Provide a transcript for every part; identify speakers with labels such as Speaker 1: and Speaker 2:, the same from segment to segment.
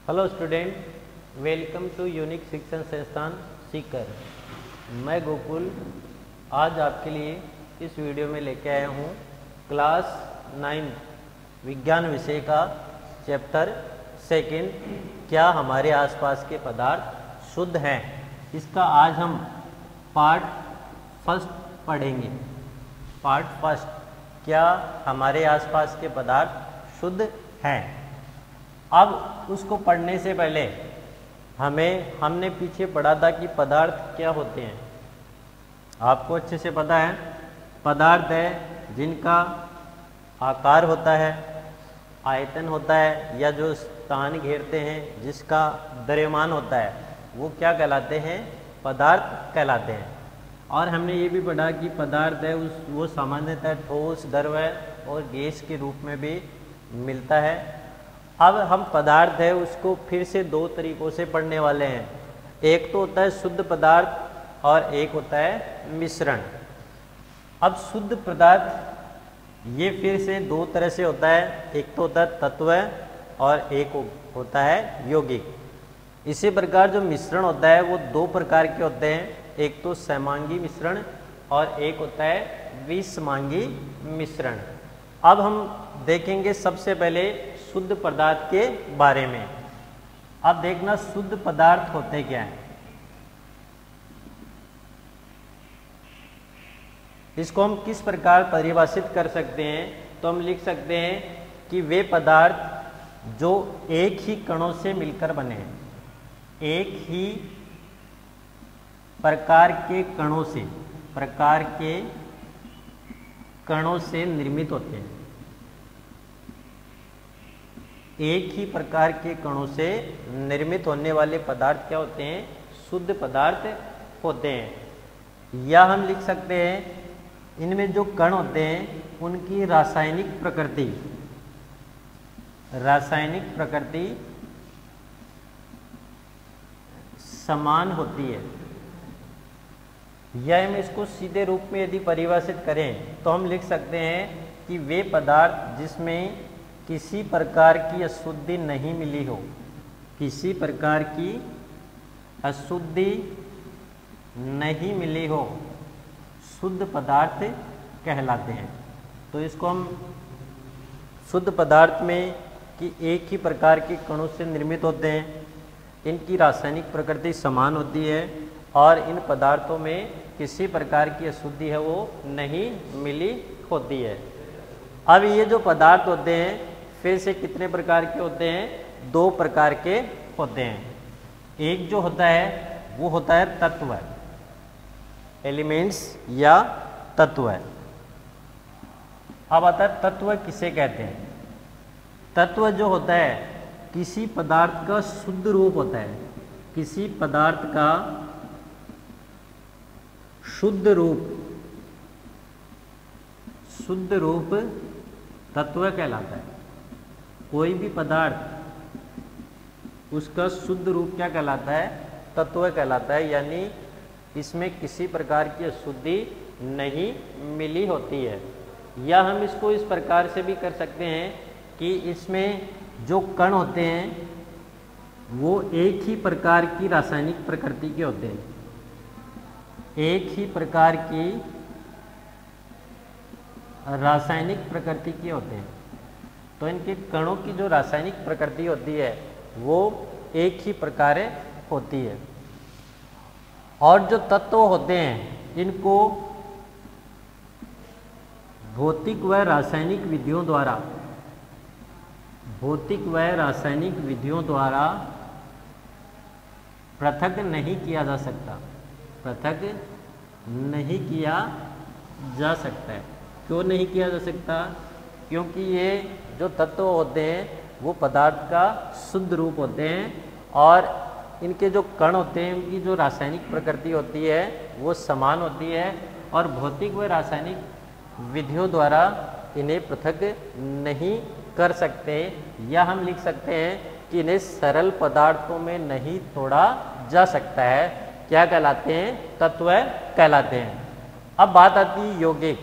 Speaker 1: Hello student, welcome to unique Shikshan Sansthan Sikar. मैं गोकुल आज आपके लिए इस वीडियो में लेके आया हूँ क्लास 9 विज्ञान विषय का चैप्टर 2 क्या हमारे आसपास के पदार्थ शुद्ध हैं। इसका आज हम पार्ट फर्स्ट पढ़ेंगे। पार्ट फर्स्ट, क्या हमारे आसपास के पदार्थ शुद्ध हैं। अब उसको पढ़ने से पहले हमने पीछे पढ़ा था कि पदार्थ क्या होते हैं। आपको अच्छे से पता है, पदार्थ है जिनका आकार होता है, आयतन होता है, या जो स्थान घेरते हैं जिसका द्रव्यमान होता है, वो क्या कहलाते हैं, पदार्थ कहलाते हैं। और हमने ये भी पढ़ा कि पदार्थ है वो सामान्यतः ठोस, द्रव और गैस के रूप में भी मिलता है। अब हम पदार्थ है उसको फिर से दो तरीकों से पढ़ने वाले हैं। एक तो होता है शुद्ध पदार्थ और एक होता है मिश्रण। अब शुद्ध पदार्थ ये फिर से दो तरह से होता है, एक तो होता है तत्व और एक होता है यौगिक। इसी प्रकार जो मिश्रण होता है वो दो प्रकार के होते हैं, एक तो सहमांगी मिश्रण और एक होता है विषमांगी मिश्रण। अब हम देखेंगे सबसे पहले शुद्ध पदार्थ के बारे में। अब देखना शुद्ध पदार्थ होते क्या हैं। इसको हम किस प्रकार परिभाषित कर सकते हैं, तो हम लिख सकते हैं कि वे पदार्थ जो एक ही कणों से मिलकर बने हैं, एक ही प्रकार के कणों से निर्मित होते हैं। एक ही प्रकार के कणों से निर्मित होने वाले पदार्थ क्या होते हैं, शुद्ध पदार्थ होते हैं। या हम लिख सकते हैं इनमें जो कण होते हैं उनकी रासायनिक प्रकृति समान होती है। या हम इसको सीधे रूप में यदि परिभाषित करें तो हम लिख सकते हैं कि वे पदार्थ जिसमें किसी प्रकार की अशुद्धि नहीं मिली हो, किसी प्रकार की अशुद्धि नहीं मिली हो, शुद्ध पदार्थ कहलाते हैं। तो इसको हम शुद्ध पदार्थ में कि एक ही प्रकार के कणों से निर्मित होते हैं, इनकी रासायनिक प्रकृति समान होती है और इन पदार्थों में किसी प्रकार की अशुद्धि है वो नहीं मिली होती है। अब ये जो पदार्थ होते हैं फिर से कितने प्रकार के होते हैं, दो प्रकार के होते हैं। एक जो होता है वो होता है तत्व, एलिमेंट्स या तत्व। अब आता है तत्व किसे कहते हैं। तत्व जो होता है किसी पदार्थ का शुद्ध रूप होता है, किसी पदार्थ का शुद्ध रूप तत्व कहलाता है। कोई भी पदार्थ उसका शुद्ध रूप क्या कहलाता है, तत्व कहलाता है। यानी इसमें किसी प्रकार की अशुद्धि नहीं मिली होती है। या हम इसको इस प्रकार से भी कर सकते हैं कि इसमें जो कण होते हैं वो एक ही प्रकार की रासायनिक प्रकृति के होते हैं, एक ही प्रकार की रासायनिक प्रकृति के होते हैं। तो इनके कणों की जो रासायनिक प्रकृति होती है वो एक ही प्रकार होती है। और जो तत्व होते हैं इनको भौतिक व रासायनिक विधियों द्वारा पृथक नहीं किया जा सकता है। क्यों नहीं किया जा सकता, क्योंकि ये जो तत्व होते हैं वो पदार्थ का शुद्ध रूप होते हैं और इनके जो कण होते हैं उनकी जो रासायनिक प्रकृति होती है वो समान होती है और भौतिक व रासायनिक विधियों द्वारा इन्हें पृथक नहीं कर सकते। या हम लिख सकते हैं कि इन्हें सरल पदार्थों में नहीं तोड़ा जा सकता है। क्या कहलाते हैं, तत्व कहलाते हैं। अब बात आती है यौगिक।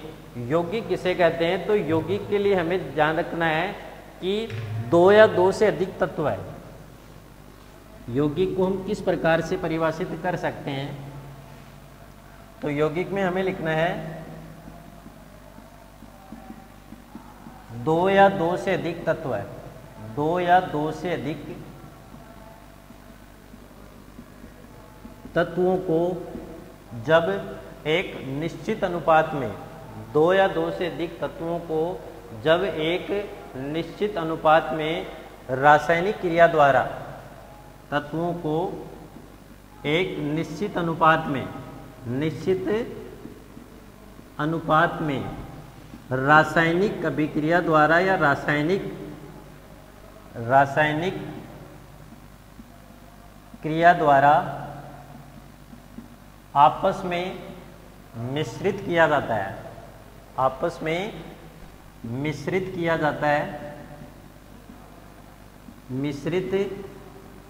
Speaker 1: यौगिक किसे कहते हैं, तो यौगिक के लिए हमें ध्यान रखना है कि दो या दो से अधिक तत्व है। यौगिक को हम किस प्रकार से परिभाषित कर सकते हैं? तो यौगिक में हमें लिखना है 2 या 2 से अधिक तत्व है, 2 या 2 से अधिक तत्वों को जब एक निश्चित अनुपात में, 2 या 2 से अधिक तत्वों को जब एक निश्चित अनुपात में रासायनिक क्रिया द्वारा, तत्वों को एक निश्चित अनुपात में रासायनिक अभिक्रिया द्वारा या रासायनिक क्रिया द्वारा आपस में मिश्रित किया जाता है, आपस में मिश्रित किया जाता है, मिश्रित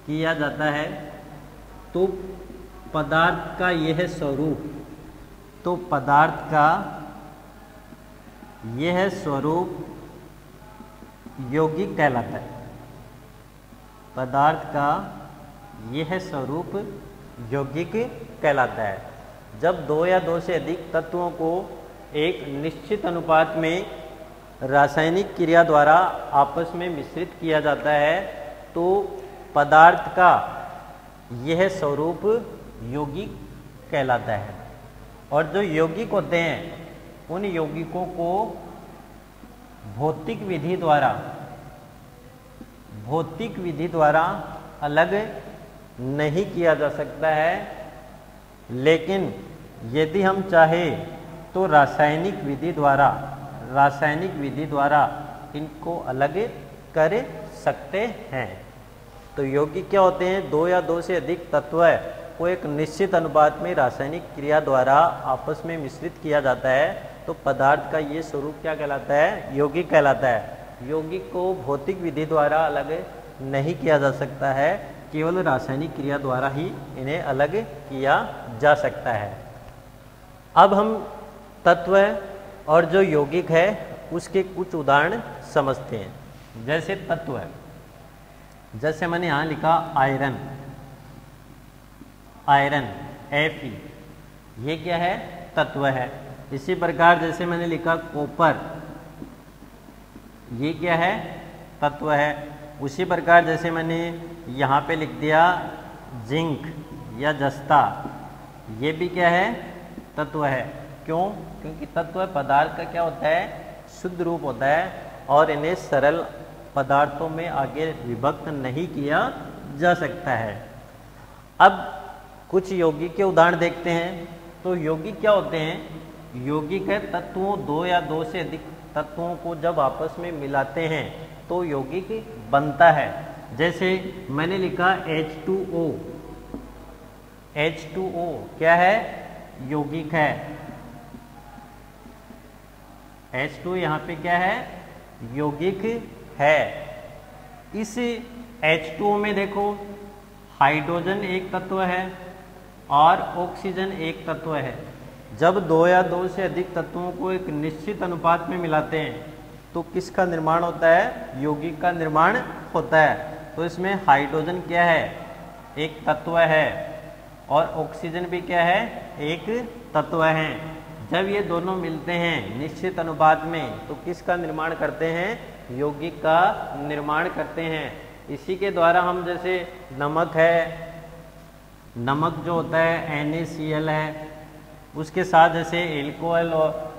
Speaker 1: किया जाता है, तो पदार्थ का यह स्वरूप, तो पदार्थ का यह स्वरूप यौगिक कहलाता है। पदार्थ का यह स्वरूप यौगिक कहलाता है। जब 2 या 2 से अधिक तत्वों को एक निश्चित अनुपात में रासायनिक क्रिया द्वारा आपस में मिश्रित किया जाता है, तो पदार्थ का यह स्वरूप यौगिक कहलाता है। और जो यौगिक होते हैं, उन यौगिकों को भौतिक विधि द्वारा अलग नहीं किया जा सकता है, लेकिन यदि हम चाहें तो रासायनिक विधि द्वारा इनको अलग कर सकते हैं। तो यौगिक क्या होते हैं? 2 या 2 से अधिक तत्व को एक निश्चित अनुपात में रासायनिक क्रिया द्वारा आपस में मिश्रित किया जाता है, तो पदार्थ का ये स्वरूप क्या कहलाता है? यौगिक कहलाता है। यौगिक को भौतिक विधि द्वारा अलग नहीं किया जा सकता है, केवल रासायनिक क्रिया द्वारा ही इन्हें अलग किया जा सकता है। अब हम तत्व और जो यौगिक है उसके कुछ उदाहरण समझते हैं। जैसे तत्व है, जैसे मैंने यहाँ लिखा आयरन, Fe, ये क्या है? तत्व है। इसी प्रकार जैसे मैंने लिखा कॉपर, ये क्या है? तत्व है। उसी प्रकार जैसे मैंने यहाँ पे लिख दिया जिंक या जस्ता, ये भी क्या है? तत्व है। क्यों? क्योंकि तत्व पदार्थ का क्या होता है? शुद्ध रूप होता है और इन्हें सरल पदार्थों में आगे विभक्त नहीं किया जा सकता है। अब कुछ यौगिक के उदाहरण देखते हैं। तो यौगिक क्या होते हैं? यौगिक है तत्वों, 2 या 2 से अधिक तत्वों को जब आपस में मिलाते हैं तो यौगिक बनता है। जैसे मैंने लिखा H2O, H2O क्या है? यौगिक है। H2 यहाँ पे क्या है? यौगिक है। इस H2O में देखो हाइड्रोजन एक तत्व है और ऑक्सीजन एक तत्व है। जब 2 या 2 से अधिक तत्वों को एक निश्चित अनुपात में मिलाते हैं तो किसका निर्माण होता है? यौगिक का निर्माण होता है। तो इसमें हाइड्रोजन क्या है? एक तत्व है और ऑक्सीजन भी क्या है? एक तत्व है। जब ये दोनों मिलते हैं निश्चित अनुपात में तो किसका निर्माण करते हैं? यौगिक का निर्माण करते हैं। इसी के द्वारा हम जैसे नमक है, नमक जो होता है NaCl है, उसके साथ जैसे एल्कोहल और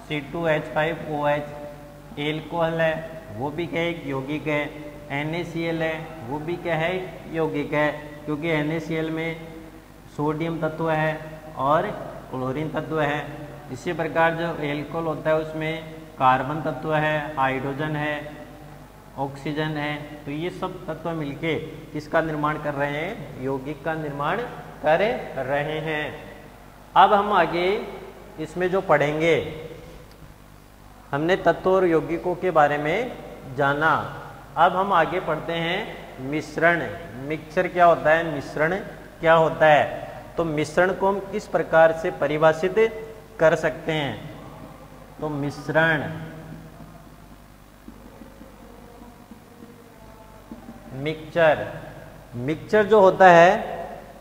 Speaker 1: C2H5OH एल्कोहल है, वो भी क्या है? एक यौगिक है। NaCl है, वो भी क्या है? यौगिक है, क्योंकि NaCl में सोडियम तत्व है और क्लोरीन तत्व है। इसी प्रकार जो एल्कोहल होता है उसमें कार्बन तत्व है, हाइड्रोजन है, ऑक्सीजन है। तो ये सब तत्व मिलके किसका निर्माण कर रहे हैं? यौगिक का निर्माण कर रहे हैं। अब हम आगे इसमें जो पढ़ेंगे, हमने तत्व और यौगिकों के बारे में जाना। अब हम आगे पढ़ते हैं मिश्रण। मिक्सचर क्या होता है? मिश्रण क्या होता है? तो मिश्रण को हम किस प्रकार से परिभाषित कर सकते हैं? तो मिश्रण, मिक्सचर मिक्सचर जो होता है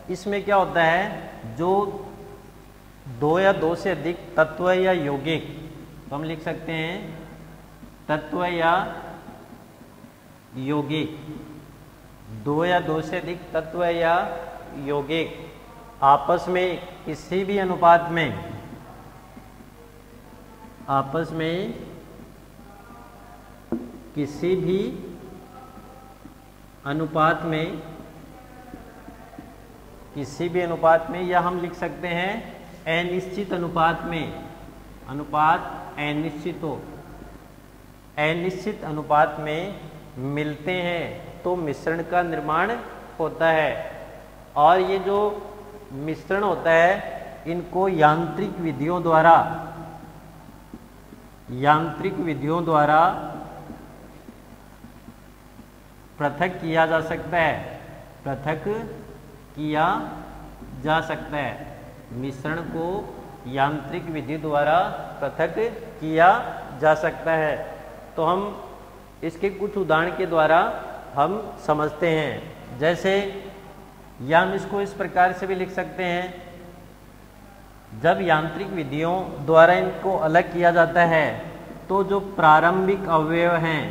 Speaker 1: इसमें क्या होता है, जो 2 या 2 से अधिक तत्व या यौगिक, तो हम लिख सकते हैं तत्व या यौगिक, 2 या 2 से अधिक तत्व या यौगिक आपस में किसी भी अनुपात में, आपस में किसी भी अनुपात में, किसी भी अनुपात में, या हम लिख सकते हैं अनिश्चित अनुपात में, अनुपात अनिश्चित हो, अनिश्चित अनुपात में मिलते हैं तो मिश्रण का निर्माण होता है। और ये जो मिश्रण होता है इनको यांत्रिक विधियों द्वारा, यांत्रिक विधियों द्वारा पृथक किया जा सकता है, पृथक किया जा सकता है। मिश्रण को यांत्रिक विधि द्वारा पृथक किया जा सकता है। तो हम इसके कुछ उदाहरण के द्वारा हम समझते हैं। जैसे या हम इसको इस प्रकार से भी लिख सकते हैं, जब यांत्रिक विधियों द्वारा इनको अलग किया जाता है तो जो प्रारंभिक अवयव हैं,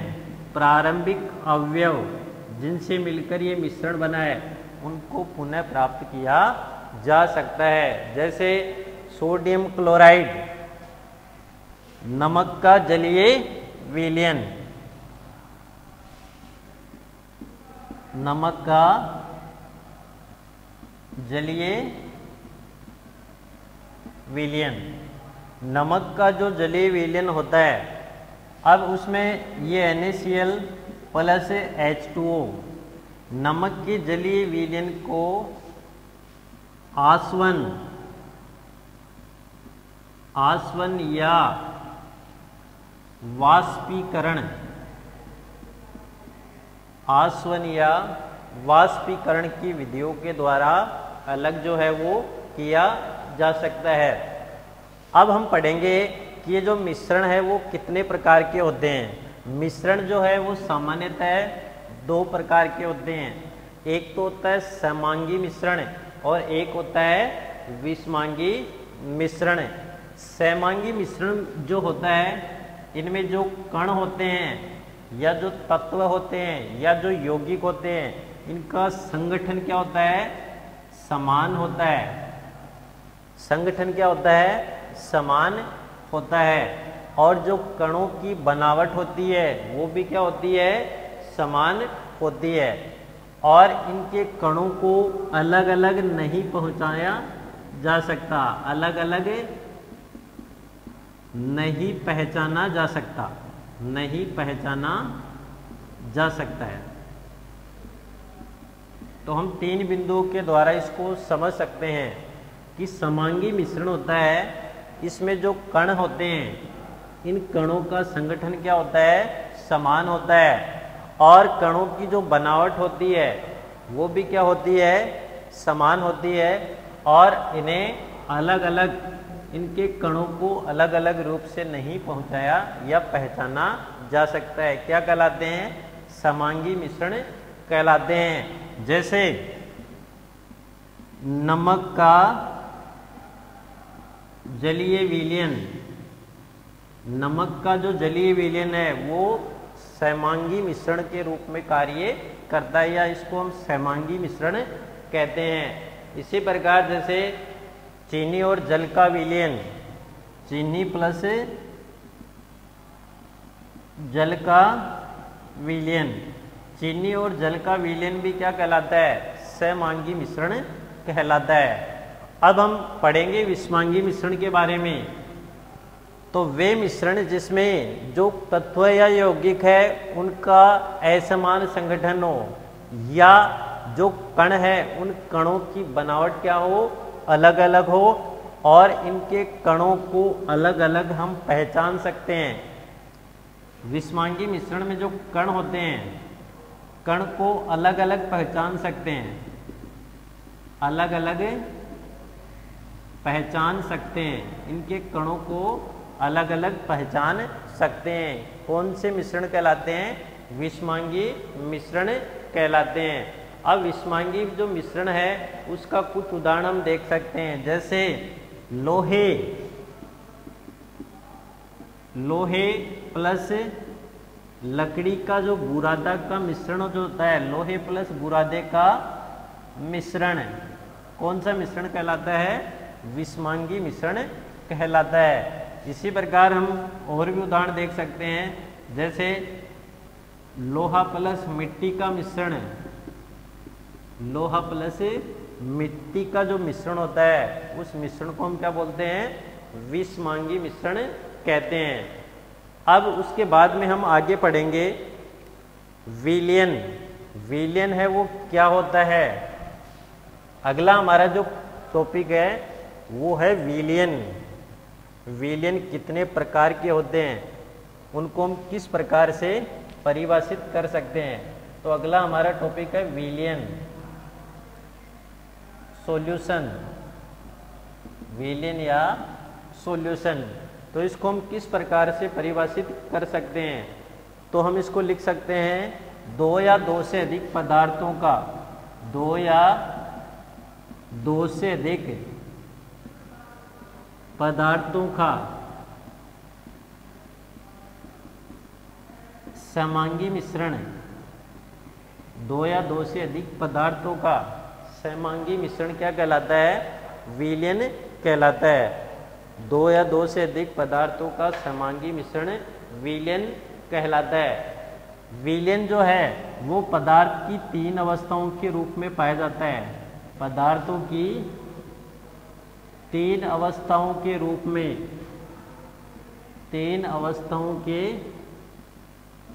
Speaker 1: प्रारंभिक अवयव जिनसे मिलकर ये मिश्रण बना है उनको पुनः प्राप्त किया जा सकता है। जैसे सोडियम क्लोराइड, नमक का जलीय विलयन, नमक का जलीय विलयन, नमक का जो जलीय विलयन होता है, अब उसमें ये NaCl प्लस H2O नमक के जलीय विलयन को आसवन, आसवन या वाष्पीकरण, आसवन या वाष्पीकरण की विधियों के द्वारा अलग जो है वो किया जा सकता है। अब हम पढ़ेंगे कि ये जो मिश्रण है वो कितने प्रकार के होते हैं। मिश्रण जो है वो सामान्यतः 2 प्रकार के होते हैं। एक तो होता है समांगी मिश्रण और एक होता है विषमांगी मिश्रण। समांगी मिश्रण जो होता है इनमें जो कण होते हैं या जो तत्व होते हैं या जो यौगिक होते हैं इनका संगठन क्या होता है, समान होता है। संगठन क्या होता है, समान होता है। और जो कणों की बनावट होती है वो भी क्या होती है, समान होती है। और इनके कणों को अलग अलग नहीं पहुंचाया जा सकता, अलग अलग नहीं पहचाना जा सकता, नहीं पहचाना जा सकता है। तो हम 3 बिंदुओं के द्वारा इसको समझ सकते हैं कि समांगी मिश्रण होता है, इसमें जो कण होते हैं इन कणों का संगठन क्या होता है, समान होता है। और कणों की जो बनावट होती है वो भी क्या होती है, समान होती है। और इन्हें अलग अलग, इनके कणों को अलग अलग रूप से नहीं पहुंचाया या पहचाना जा सकता है। क्या कहलाते हैं, समांगी मिश्रण कहलाते हैं। जैसे नमक का जलीय विलयन, नमक का जो जलीय विलयन है वो समांगी मिश्रण के रूप में कार्य करता है, या इसको हम समांगी मिश्रण कहते हैं। इसी प्रकार जैसे चीनी और जल का विलयन, चीनी प्लस जल का विलयन, चीनी और जल का विलयन भी क्या कहलाता है, समांगी मिश्रण कहलाता है। अब हम पढ़ेंगे विषमांगी मिश्रण के बारे में। तो वे मिश्रण जिसमें जो तत्व या यौगिक है उनका असमान संगठन हो, या जो कण है उन कणों की बनावट क्या हो, अलग अलग हो, और इनके कणों को अलग अलग हम पहचान सकते हैं। विषमांगी मिश्रण में जो कण होते हैं, कण को अलग अलग पहचान सकते हैं, अलग अलग पहचान सकते हैं, इनके कणों को अलग अलग पहचान सकते हैं। कौन से मिश्रण कहलाते हैं, विषमांगी मिश्रण कहलाते हैं। अब विषमांगी जो मिश्रण है उसका कुछ उदाहरण हम देख सकते हैं, जैसे लोहे प्लस लकड़ी का जो बुरादा का मिश्रण जो होता है, लोहे प्लस बुरादे का मिश्रण कौन सा मिश्रण कहलाता है? विषमांगी मिश्रण कहलाता है। इसी प्रकार हम और भी उदाहरण देख सकते हैं, जैसे लोहा प्लस मिट्टी का मिश्रण, लोहा प्लस मिट्टी का जो मिश्रण होता है उस मिश्रण को हम क्या बोलते हैं? विषमांगी मिश्रण कहते हैं। अब उसके बाद में हम आगे पढ़ेंगे विलयन। विलयन है वो क्या होता है? अगला हमारा जो टॉपिक है वो है विलयन। विलयन कितने प्रकार के होते हैं, उनको हम किस प्रकार से परिभाषित कर सकते हैं। तो अगला हमारा टॉपिक है विलयन। सॉल्यूशन, विलयन या सॉल्यूशन, तो इसको हम किस प्रकार से परिभाषित कर सकते हैं? तो हम इसको लिख सकते हैं दो या दो से अधिक पदार्थों का, दो या दो से अधिक पदार्थों का समांगी मिश्रण, दो या दो से अधिक पदार्थों का समांगी मिश्रण क्या कहलाता है? विलयन कहलाता है। दो या दो से अधिक पदार्थों का समांगी मिश्रण विलयन कहलाता है। विलयन जो है वो पदार्थ की तीन अवस्थाओं के रूप में पाया जाता है। पदार्थों की तीन अवस्थाओं के रूप में, तीन अवस्थाओं के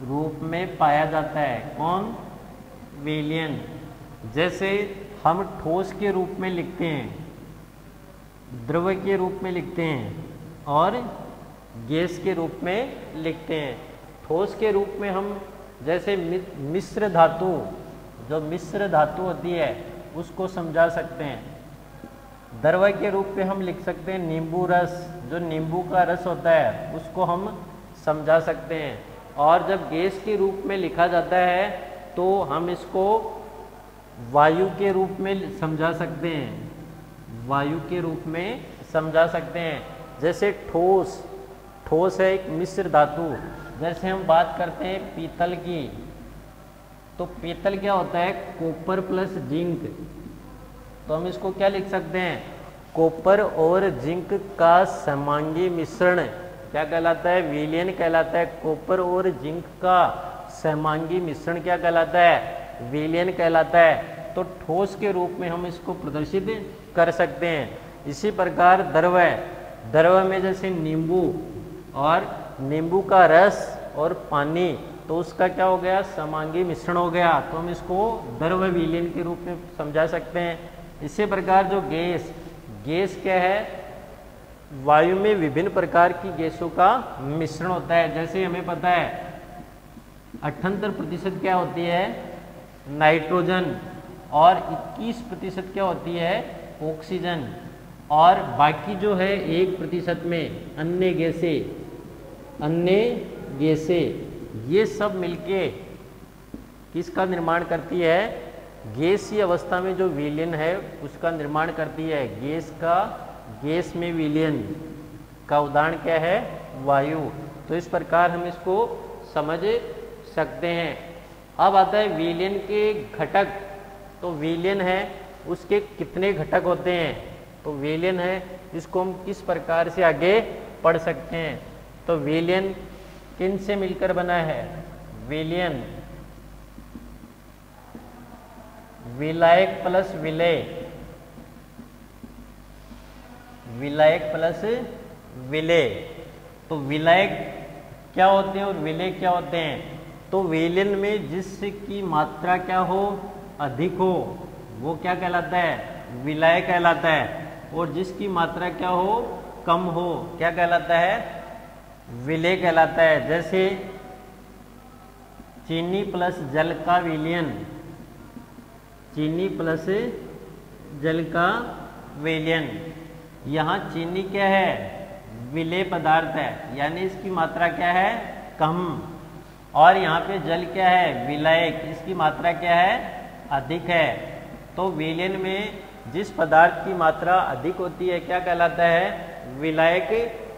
Speaker 1: रूप में पाया जाता है। कौन? विलयन। जैसे हम ठोस के रूप में लिखते हैं, द्रव के रूप में लिखते हैं और गैस के रूप में लिखते हैं। ठोस के रूप में हम जैसे मिश्र धातु, जो मिश्र धातु होती है उसको समझा सकते हैं। द्रव के रूप में हम लिख सकते हैं नींबू रस, जो नींबू का रस होता है उसको हम समझा सकते हैं। और जब गैस के रूप में लिखा जाता है तो हम इसको वायु के रूप में समझा सकते हैं, वायु के रूप में समझा सकते हैं। जैसे ठोस, ठोस है एक मिश्र धातु। जैसे हम बात करते हैं पीतल की, तो पीतल क्या होता है? Copper plus zinc. तो हम इसको क्या लिख सकते हैं? कॉपर और जिंक का समांगी मिश्रण क्या कहलाता है? विलयन कहलाता है। कॉपर और जिंक का समांगी मिश्रण क्या कहलाता है? विलयन कहलाता है। तो ठोस के रूप में हम इसको प्रदर्शित कर सकते हैं। इसी प्रकार द्रव है, द्रव में जैसे नींबू और नींबू का रस और पानी, तो उसका क्या हो गया? समांगी मिश्रण हो गया। तो हम इसको द्रव विलयन के रूप में समझा सकते हैं। इसी प्रकार जो गैस, गैस क्या है? वायु में विभिन्न प्रकार की गैसों का मिश्रण होता है। जैसे हमें पता है 78% क्या होती है? नाइट्रोजन, और 21% क्या होती है? ऑक्सीजन, और बाकी जो है 1% में अन्य गैसें, ये सब मिलके किसका निर्माण करती है? गैसीय अवस्था में जो विलयन है उसका निर्माण करती है। गैस में विलयन का उदाहरण क्या है? वायु। तो इस प्रकार हम इसको समझ सकते हैं। अब आता है विलयन के घटक। तो विलयन है उसके कितने घटक होते हैं? तो विलयन है इसको हम किस प्रकार से आगे पढ़ सकते हैं? तो विलयन किन से मिलकर बना है? विलयन विलायक प्लस विलय, विलायक प्लस विलय। तो विलायक क्या होते हैं और विलय क्या होते हैं? तो विलयन में जिसकी मात्रा क्या हो? अधिक हो, वो क्या कहलाता है? विलय कहलाता है। और जिसकी मात्रा क्या हो? कम हो, क्या कहलाता है? विलय कहलाता है। जैसे चीनी प्लस जल का विलयन, चीनी प्लस जल का विलयन। यहाँ चीनी क्या है? विलय पदार्थ है, यानी इसकी मात्रा क्या है? कम। और यहाँ पे जल क्या है? विलायक, इसकी मात्रा क्या है? अधिक है। तो विलयन में जिस पदार्थ की मात्रा अधिक होती है क्या कहलाता है? विलायक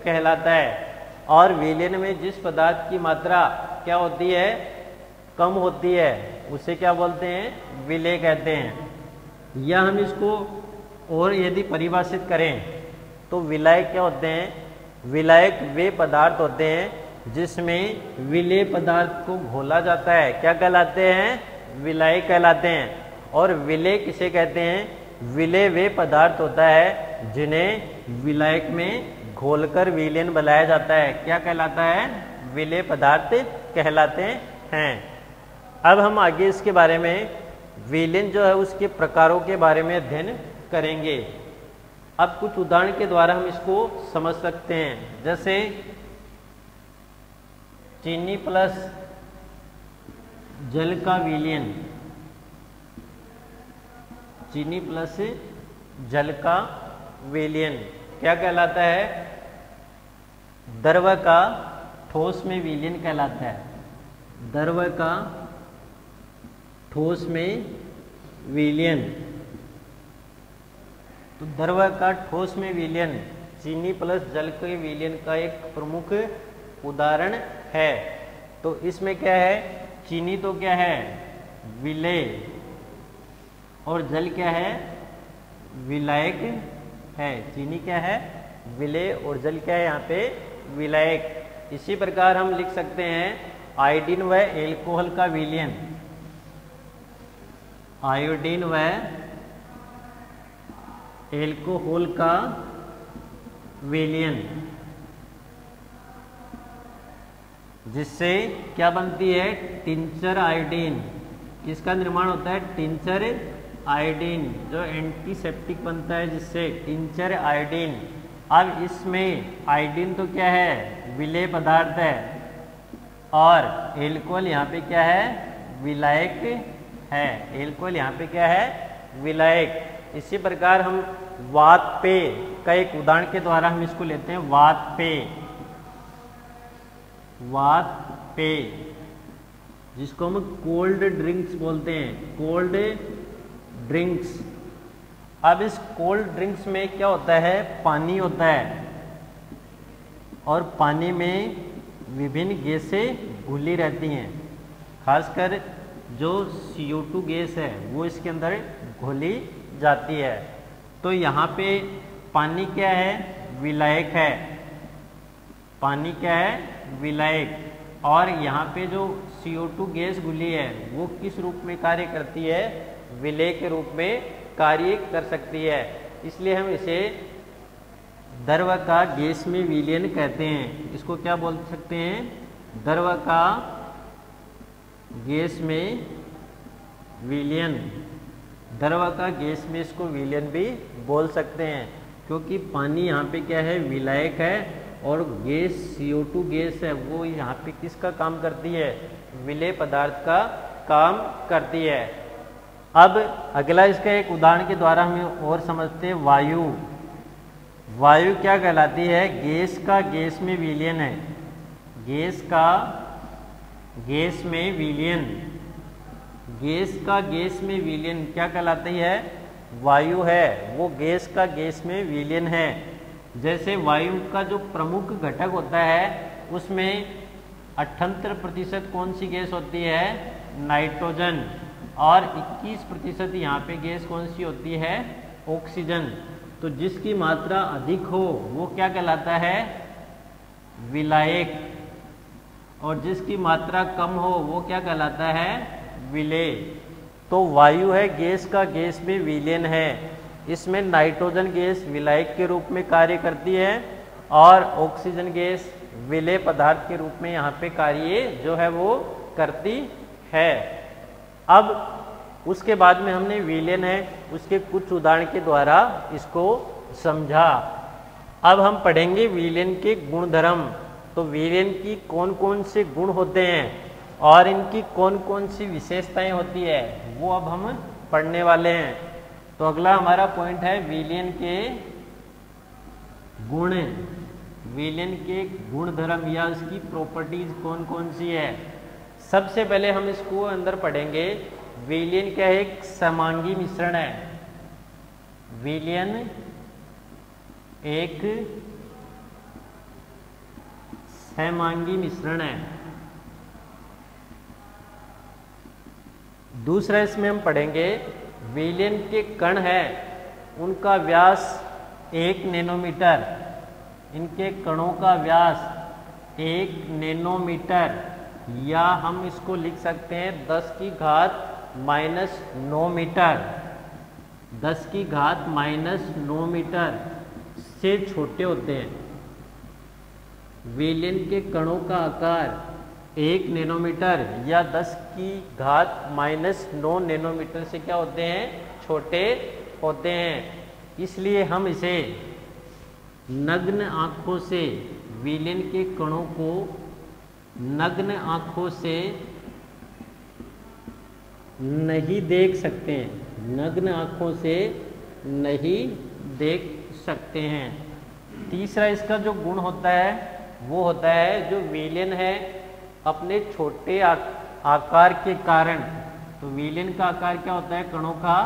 Speaker 1: कहलाता है। और विलयन में जिस पदार्थ की मात्रा क्या होती है? कम होती है, उसे क्या बोलते हैं? विलेय कहते हैं। या हम इसको और यदि परिभाषित करें तो विलायक क्या होते हैं? विलायक वे पदार्थ होते हैं जिसमें विलेय पदार्थ को घोला जाता है, क्या कहलाते हैं? विलायक कहलाते हैं। और विलेय किसे कहते हैं? विलेय वे पदार्थ होता है जिन्हें विलायक में घोलकर विलयन बनाया जाता है, क्या कहलाता है? विलेय पदार्थ कहलाते हैं। अब हम आगे इसके बारे में विलयन जो है उसके प्रकारों के बारे में अध्ययन करेंगे। अब कुछ उदाहरण के द्वारा हम इसको समझ सकते हैं। जैसे चीनी प्लस जल का विलयन, चीनी प्लस जल का विलयन क्या कहलाता है? द्रव का ठोस में विलयन कहलाता है। द्रव का ठोस में विलयन। तो द्रव का ठोस में विलयन चीनी प्लस जल के विलयन का एक प्रमुख उदाहरण है। तो इसमें क्या है? चीनी तो क्या है? विलेय, और जल क्या है? विलायक है। चीनी क्या है? विलेय, और जल क्या है यहाँ पे? विलायक। इसी प्रकार हम लिख सकते हैं आयोडीन व एल्कोहल का विलयन। आयोडीन व एल्कोहल का विलयन, जिससे क्या बनती है? Tincture iodine. किसका निर्माण होता है? टिंचर आयोडीन, जो एंटीसेप्टिक बनता है जिससे, टिंचर आयोडीन। अब इसमें आयोडीन तो क्या है? विलेय पदार्थ है, और एल्कोहल यहाँ पे क्या है? विलायक है। एल्कोहल यहाँ पे क्या है? विलायक। इसी प्रकार हम वात पेय का एक उदाहरण के द्वारा हम इसको लेते हैं। वात पेय, वात पेय जिसको हम कोल्ड ड्रिंक्स बोलते हैं, कोल्ड ड्रिंक्स। अब इस कोल्ड ड्रिंक्स में क्या होता है? पानी होता है, और पानी में विभिन्न गैसें घुली रहती हैं। खासकर जो CO2 गैस है वो इसके अंदर घुली जाती है। तो यहाँ पे पानी क्या है? विलायक है। पानी क्या है? विलायक। और यहाँ पे जो CO2 गैस घुली है वो किस रूप में कार्य करती है? विलेय के रूप में कार्य कर सकती है। इसलिए हम इसे द्रव का गैस में विलयन कहते हैं। इसको क्या बोल सकते हैं? द्रव का गैस में विलयन। द्रव का गैस में इसको विलयन भी बोल सकते हैं, क्योंकि पानी यहाँ पे क्या है? विलायक है, और गैस CO2 गैस है वो यहाँ पे किसका काम करती है? विलेय पदार्थ का काम करती है। अब अगला इसका एक उदाहरण के द्वारा हम और समझते हैं। वायु। वायु क्या कहलाती है? गैस का गैस में विलयन है। गैस का गैस में विलयन। गैस का गैस में विलयन क्या कहलाती है? वायु है, वो गैस का गैस में विलयन है। जैसे वायु का जो प्रमुख घटक होता है उसमें 78% कौन सी गैस होती है? नाइट्रोजन। और 21% यहाँ पे गैस कौन सी होती है? ऑक्सीजन। तो जिसकी मात्रा अधिक हो वो क्या कहलाता है? विलायक। और जिसकी मात्रा कम हो वो क्या कहलाता है? विलेय। तो वायु है, गैस का गैस में विलयन है। इसमें नाइट्रोजन गैस विलायक के रूप में कार्य करती है, और ऑक्सीजन गैस विलेय पदार्थ के रूप में यहाँ पे कार्य जो है वो करती है। अब उसके बाद में हमने विलयन है उसके कुछ उदाहरण के द्वारा इसको समझा। अब हम पढ़ेंगे विलयन के गुणधर्म। तो विलयन की कौन कौन से गुण होते हैं और इनकी कौन कौन सी विशेषताएं होती है वो अब हम पढ़ने वाले हैं। तो अगला हमारा पॉइंट है विलयन के गुण। विलयन के गुणधर्म या उसकी प्रॉपर्टीज कौन कौन सी है। सबसे पहले हम इसको अंदर पढ़ेंगे विलयन क्या है? एक समांगी मिश्रण है। विलयन एक समांगी मिश्रण है। दूसरा इसमें हम पढ़ेंगे विलयन के कण है, उनका व्यास 1 नैनोमीटर। इनके कणों का व्यास 1 नैनोमीटर, या हम इसको लिख सकते हैं 10 की घात -9 मीटर। 10 की घात -9 मीटर से छोटे होते हैं। विलयन के कणों का आकार 1 नैनोमीटर या 10 की घात -9 नैनोमीटर से क्या होते हैं? छोटे होते हैं। इसलिए हम इसे नग्न आंखों से विलयन के कणों को नग्न आंखों से नहीं देख सकते हैं। नग्न आंखों से नहीं देख सकते हैं। तीसरा इसका जो गुण होता है वो होता है जो विलयन है अपने छोटे आकार के कारण। तो विलयन का आकार क्या होता है कणों का?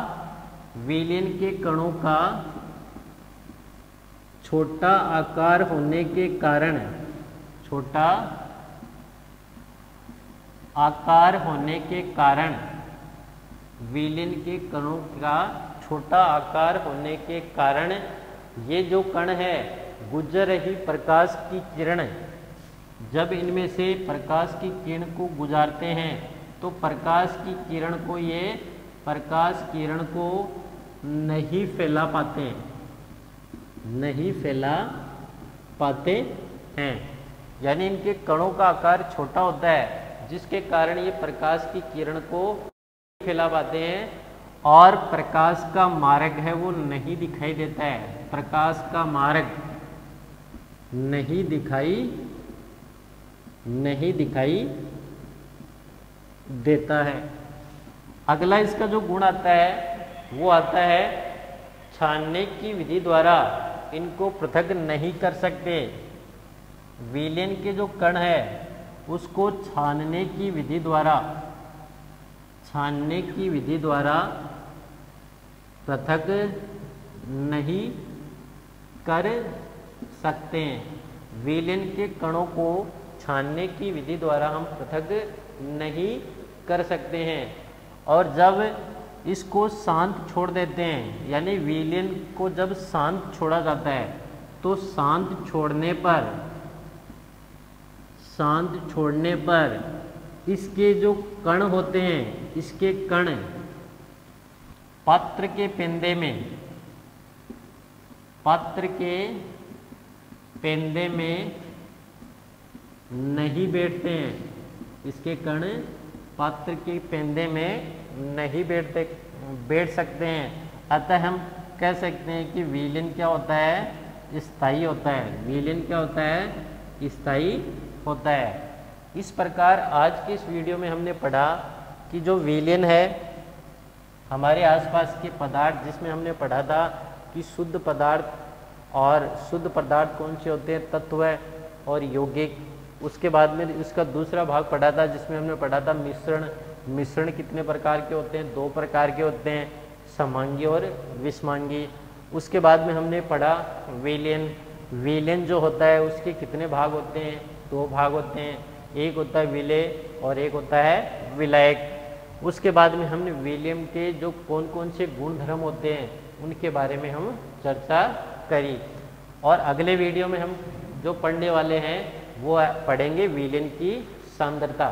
Speaker 1: विलयन के कणों का छोटा आकार होने के कारण, छोटा आकार होने के कारण, विलयन के कणों का छोटा आकार होने के कारण ये जो कण है गुजर रही प्रकाश की किरण, जब इनमें से प्रकाश की किरण को गुजारते हैं तो प्रकाश की किरण को ये प्रकाश किरण को नहीं फैला पाते, नहीं फैला पाते हैं। यानी इनके कणों का आकार छोटा होता है जिसके कारण ये प्रकाश की किरण को फैला पाते हैं और प्रकाश का मार्ग है वो नहीं दिखाई देता है। प्रकाश का मार्ग नहीं दिखाई देता है। अगला इसका जो गुण आता है वो आता है छानने की विधि द्वारा इनको पृथक नहीं कर सकते। विलयन के जो कण है उसको छानने की विधि द्वारा पृथक नहीं कर सकते हैं। विलयन के कणों को छानने की विधि द्वारा हम पृथक नहीं कर सकते हैं। और जब इसको शांत छोड़ देते हैं, यानी विलयन को जब शांत छोड़ा जाता है तो शांत छोड़ने पर इसके जो कण होते हैं, इसके कण पात्र के पेंदे में नहीं बैठते हैं। इसके कण पात्र के पेंदे में नहीं बैठ सकते हैं। अतः हम कह सकते हैं कि विलयन क्या होता है? स्थायी होता है। विलयन क्या होता है? स्थायी होता है। इस प्रकार आज के इस वीडियो में हमने पढ़ा कि जो विलयन है हमारे आसपास के पदार्थ, जिसमें हमने पढ़ा था कि शुद्ध पदार्थ और शुद्ध पदार्थ कौन से होते हैं, तत्व और यौगिक। उसके बाद में इसका दूसरा भाग पढ़ा था जिसमें हमने पढ़ा था मिश्रण कितने प्रकार के होते हैं? 2 प्रकार के होते हैं, समांगी और विषमांगी। उसके बाद में हमने पढ़ा विलयन जो होता है उसके कितने भाग होते हैं? 2 भाग होते हैं, एक होता है विलेय और एक होता है विलायक। उसके बाद में हमने विलयन के जो कौन कौन से गुण धर्म होते हैं उनके बारे में हम चर्चा करी। और अगले वीडियो में हम जो पढ़ने वाले हैं वो पढ़ेंगे विलयन की सांद्रता।